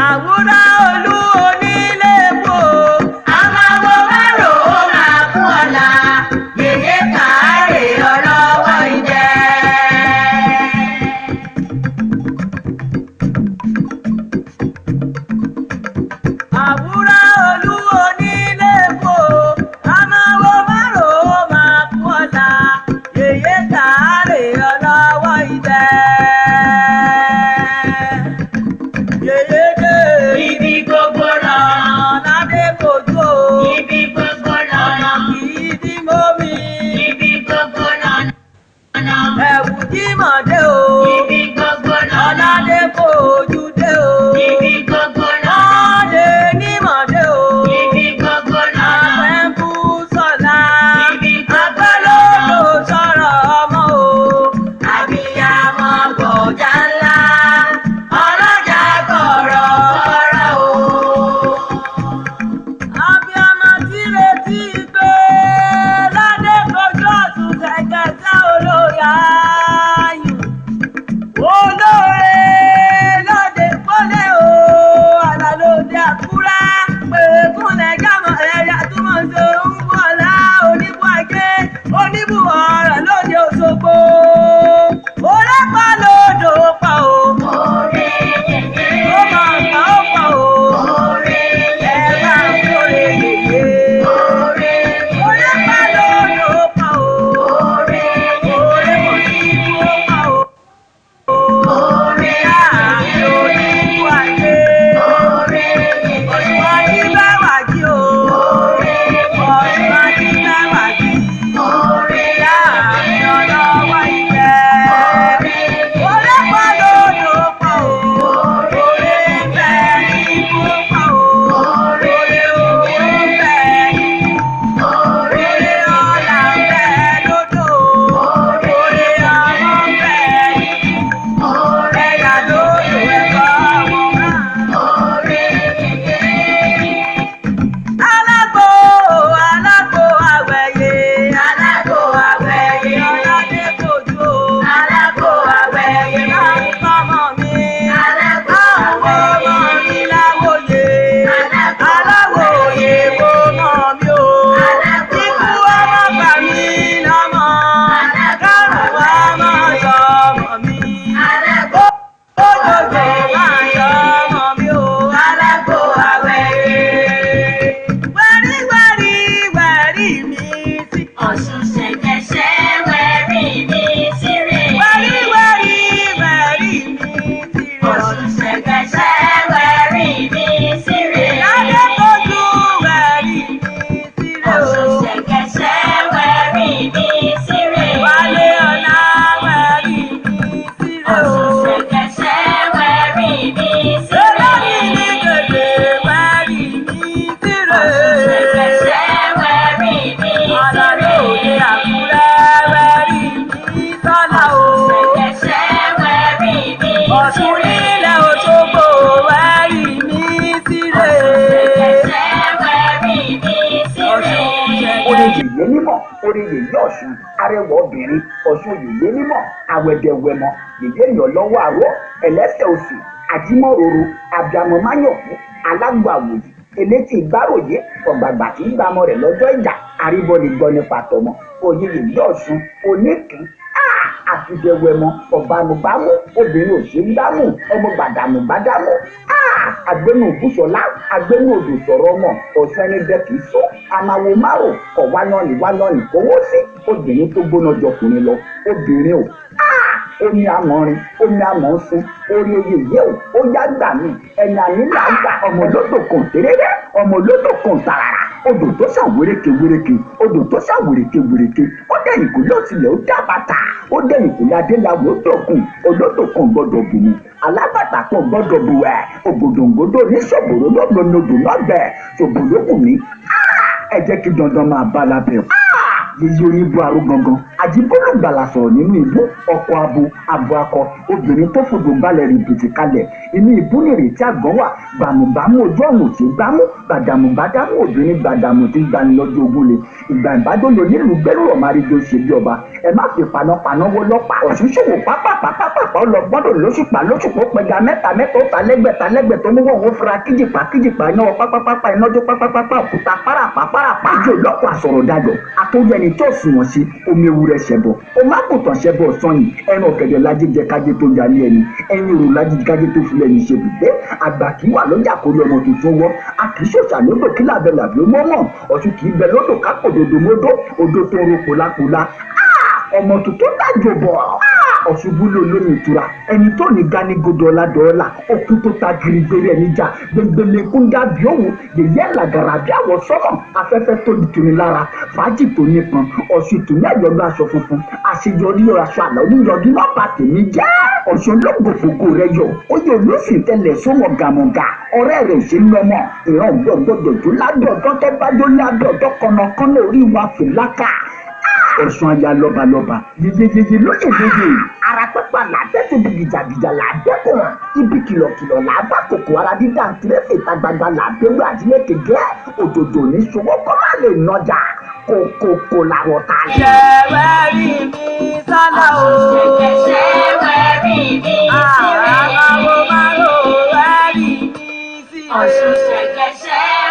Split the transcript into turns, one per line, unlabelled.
àwúrà olú onílé epo.
Àmàwò márò ó máa fún ọ̀la, yèyé kàárè ọlọ́wọ́ idẹ.
àwúrà olú onílé epo. àmàwò márò ó máa fún ọ̀la, yèyé kàárè ọlọ́wọ́ idẹ. yèyé dé.
Ibi gbogbo lọ,
ládé kojú o.
ibi gbogbo lọ,
kì í dí mọ́mí.
ibi gbogbo lọ,
ẹ̀wù tí mọ̀ dé o.
ibi gbogbo lọ,
ọ̀làdé kojú dé o.
ibi gbogbo lọ,
ọ̀dẹ ní mọ̀ dé o.
ibi gbogbo lọ,
àfẹ́ǹbù sọ̀la.
ibi gbogbo lọ,
àgbẹ̀lódò sọ̀rọ̀ ọmọ o.
àbíyamọ gbọ̀jà ńlá, ọlọ́jà kọ̀rọ̀ kọ̀rọ̀ o.
abiyamọ tí retí pé ládé kojú ọ̀tún kẹ̀kẹ́ sá olórí ayù. olóore lóde kólé o. àlàlóde àkúrá pé kúnlẹ̀ jámọ̀ ẹ̀yà túmọ̀ ṣe ń bọ̀lá oníbù ajé oníbù ọ̀rọ̀ lóde Òṣogbo. olápá lódò pa o.
Oore yèyé,
ó máa pa ó pa o.
oore
ẹ
yèyé,
bá ń kórè yèyé.
oore yèyé,
olápá lódò pa o.
oore
oore
yèyé,
kò ní kú ó pa o.
oore
ààrẹ
yèyé,
oníbù ajé.
oore yèyé,
Ọ̀ṣun Ajíbá wàjí o.
oore
Ọ̀ṣun
yèyé,
Ajíbá wàjí.
oore
Láàrin ọlọ́wọ́ ilẹ̀.
yèyé,
Olápá lódò pa o.
oore
Oore ń bẹ níbú pa o.
oore
Oore owó ń bẹ níbú.
oore
Oore ọlá ń bẹ lódò. Oore ọmọ ń bẹ níbú.
oore
Ẹ̀yà lódò ẹ̀kọ́ wọn náà.
oore yèyé.
Alágbó alágbó àwẹ̀yẹ.
Alágbó àwẹ̀yẹ.
Ọládé kojú o.
Alágbó àwẹ̀yẹ.
Máa ń pamọ́ mi.
Alágbó
Àwọn ọmọ
àwẹ̀yẹ.
mi láwòye.
Alágbó
Aláwòye wo mọ̀ mi o.
Alágbó
Ikú ọmọ gbà mí lọ́mọ. Kárùn ọmọ sọ ọmọ mi.
Alágbó
Òjòjò máa yọ ọmọ mi o. Alágbó àwẹ̀yẹ. Wẹ̀rí wẹ̀rí wẹ̀rí mi sí.
Ọ̀ṣun ṣẹ̀kẹ̀ṣẹ̀ wẹ̀rí mi síre.
Wẹ̀rí wẹ̀rí wẹ̀rí mi sí.
Ọ̀ṣun ṣẹ̀kẹ̀ṣẹ̀ wẹ̀rí mi síre.
Ládé kojú wẹ̀rí mi sí.
Ọ̀ṣun ṣẹ̀kẹ̀ṣẹ̀ wẹ̀rí mi síre.
Wálé ọ̀la wẹ̀rí mi sí.
Ọ̀ṣun ṣẹ̀kẹ̀ṣẹ̀ wẹ̀rí mi síre.
Olórí ní gèdè wẹ̀rí mi sí.
Ọ̀ṣun ṣẹ̀kẹ̀ṣẹ̀ wẹ̀rí mi
Àlàlóde
síre.
Àkúrẹ́ wẹ̀rí mi sọ́la o.
Ṣẹ̀kẹ̀ṣẹ̀ wẹ̀rí mi
Ọ̀ṣun
síre.
nílẹ̀ Òṣogbo wẹ̀rí mi síre.
Ṣẹ̀kẹ̀ṣẹ̀ wẹ̀rí mi síre.
orí yèyé mímọ́ orí yèyé Ọ̀ṣun arẹwà obìnrin Ọ̀ṣun yèyé mímọ́ àwẹ̀dẹ̀wẹ̀mọ́ yèyé èèyàn lọ́wọ́ àárọ̀ ẹlẹ́sẹ̀ oṣù àjímọ̀ròrò abiyamọ máyọ̀kú alágbó àwòyí elétí ìgbáròyé ọ̀gbàgbà tí ń gbàmọ rẹ̀ lọ́jọ́ ìjà àríbọ̀nì gbọ́ nípa tọmọ oyè yèyé Ọ̀ṣun oníkì àfidẹ̀wẹ̀mọ́ ọ̀bánubámú obìnrin òṣèǹdámù ọmọ gbàdàmùgbàdàmù agbẹnu òbúṣọlá agbẹnu odò sọ̀rọ̀ ọmọ Ọ̀ṣun ẹni bẹ kì í sọ amáwo márùn ọ̀wánọ́ọ̀nì kówó sí obìnrin tó gbóná jọkùnrin lọ obìnrin o ó ní amọ̀rin ó ní amọ̀ọ́sùn orí oyè yẹ ó yá gbà mí ẹni ànílà ń gbà ọmọ lódò kan tẹ́rẹ́rẹ́ ọmọ lódò kan tààrà odò tó ṣàn wéréke odò tó ṣàn wéréke ó dẹ̀yìn kò lọ sílẹ̀ ó dá bàtà ó dẹ̀yìn kò ládé làwọn ó dọ̀kun olódò kan gbọ́dọ̀ bù mí alábàtà kan gbọ́dọ̀ bù ẹ̀ ògòdòǹgòdò ní ṣòbòrò lọ́gbọ̀nodò lọ́gbẹ̀ ṣòbòrò kù mí ẹ jẹ́ kí dandan máa bá lábẹ́ yíyí oníbú aró gangan àjíbólú gbàlà sọ̀rọ̀ nínú ìbú ọkọ abo akọ obìnrin tó fòdò balẹ̀ rìbìtì kalẹ̀ inú ibú nìrètí àgbọ̀n wà gbàmùgbàmù ojú ọ̀run ò ṣe gbámú gbàdàmùgbàdàmù obìnrin gbàdàmù tí gbani lọ́jọ́ ogun le ìgbà ìbádọ́lò nílùú gbẹ́rù ọ̀márídó ṣe bí ọba ẹ má fi panápaná wọ lọ́pàá ọ̀ṣun ṣòwò pápápápápá ọlọ́gbọ́dọ̀ lóṣùpá lóṣùpá pẹja mẹ́ta ó ta lẹ́gbẹ̀ẹ́ tó mú wọn ò fura kíjìpá iná pápápápá iná jó pápápápá òkúta párapá ìjọ lọ́pọ̀ àsọ̀rọ̀ dayọ̀ àtọ́jẹni tó sùn wọ́n sí omi ewúrẹ́ ṣẹbọ o má kò tàn ṣẹbọ sọyìn ẹran ọ̀gẹ̀dẹ̀ lájẹjẹ kájẹ tó jalè ẹni ẹyin òrò lájẹjẹ kájẹ tó filẹ̀ ní ṣe bùgbé àgbà kì í wà lọ́jà kórí ọmọ tuntun wọ́ a kì í ṣòṣà lódò kí làbẹ̀ làbẹ̀ ó mọ́mọ́ ọ̀ṣun kì í bẹ lódò kápò dòdò mọ́dó odò tó ń ro pòlápòlá ọmọ tuntun dájò bọ̀ ọ̀ṣubúlé olómi ìtura ẹni tó ní ganigodo ọ̀làdọ̀ọ́là okun tó ta gírígbéré ẹni jà gbẹngbẹlẹ kún dàbí òun yèyé làgàrà bí àwọ̀ sọ́mọ̀ afẹ́fẹ́ tó di tuni lára fàájì tó nípọn ọ̀ṣun tó ní àjọ̀dún aṣọ funfun àṣeyọrí aṣọ àlà oníyọdún náà bá tèmi jẹ́ ọ̀ṣun lọ́gbọ̀fọ̀gò rẹ yọ ó yẹ olóṣì tẹ́lẹ̀ sọ́mọ̀gàmọ̀gà ọ̀rẹ́ rẹ̀ ṣe ń lọ́mọ ìran gbọ̀ngbọ̀dọ̀ tó ládọ̀ọ́dọ́ tó bá jó ládọ̀ọ́dọ́ kọ́nàkọ́nà orí wa fìlákà ọ̀ṣun aya lọ́balọ́ba yeyeyeye lóyeyeye ara pẹ́pà làbẹ́tò bí gìjàgìjà làbẹ́kùn ibi kìlọ̀kìlọ̀ làbá kòkó ara dídá ntírẹ́fẹ̀ ìta gbangba làbẹ́wé àdílẹ́kẹ̀ gẹ́ òdòdó ní ṣòwò kọ́ má lè nọjà kòkòkò làwọ̀ ta lẹ̀.
ṣẹ̀wẹ̀ rí mi sálà o.
ṣẹ̀wẹ̀ rí mi sí
àwọn máa ń rò wẹ́rì mi sí.
ọ̀ṣun ṣẹ̀kẹ̀ṣẹ̀